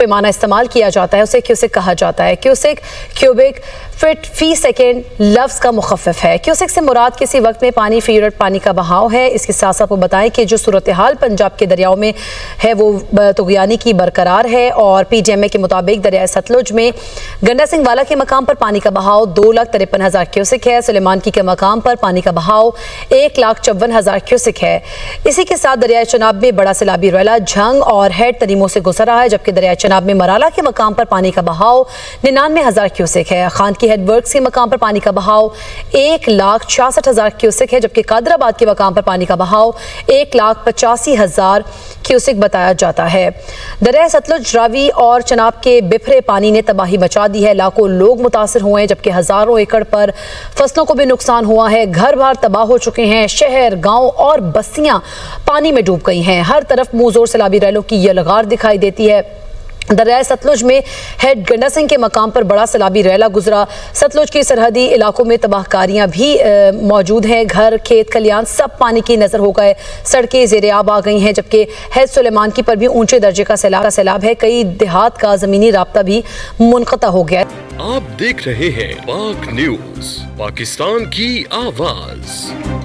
پیمانہ استعمال کیا جاتا ہے اسے کیوسک کہا جاتا ہے۔ کیوسک کیوبک فٹ فی سیکنڈ لفظ کا مخفف ہے۔ کیوسک سے مراد کسی وقت میں پانی فی یونٹ پانی کا بہاؤ ہے۔ اس کے ساتھ ساتھ وہ بتائیں کہ جو صورتحال پنجاب کے دریاؤں میں ہے وہ طغیانی کی برقرار ہے، اور پی ڈی ایم اے کے مطابق دریائے ستلج میں گنڈا سنگھ والا کے مقام پر پانی کا بہاؤ 2,53,000 کیوسک ہے۔ سلیمان کی کے مقام پر پانی کا بہاؤ 1,54,000 کیوسک ہے۔ اسی کے ساتھ دریائے چناب میں بڑا سیلابی ریلا جھنگ اور ہیڈ تریموں سے گزر رہا ہے، جبکہ دریائے چناب میں مرالہ کے مقام پر پانی کا بہاؤ 99,000 کیوسک ہے۔ خان کی ہیڈ ورکس کے مقام پر پانی کا بہاؤ 1,66,000 کیوسک ہے، جبکہ قادر آباد کے مقام پر پانی کا بہاؤ 1,85,000 کیوسک بتایا جاتا ہے۔ دریائے ستلج، راوی اور چناب کے بپھرے پانی نے تباہی مچا دی ہے، لاکھوں لوگ متاثر ہوئے ہیں، جبکہ ہزاروں ایکڑ پر فصلوں کو بھی نقصان ہوا ہے۔ گھر بار تباہ ہو چکے ہیں، شہر، گاؤں اور بستیاں پانی میں ڈوب گئی ہیں۔ ہر طرف منہ زور سیلابی ریلوں کی یہ لغار دکھائی دیتی ہے۔ دریائے ستلج میں ہیڈ گنڈا سنگھ کے مقام پر بڑا سیلابی ریلا گزرا۔ ستلج کی سرحدی علاقوں میں تباہ کاریاں بھی موجود ہیں، گھر، کھیت، کھلیان سب پانی کی نظر ہو گئے، سڑکیں زیر آب آ گئی ہیں، جبکہ ہیڈ سلیمان کی پر بھی اونچے درجے کا سیلاب ہے۔ کئی دیہات کا زمینی رابطہ بھی منقطع ہو گیا ہے۔ آپ دیکھ رہے ہیں پاک نیوز، پاکستان کی آواز۔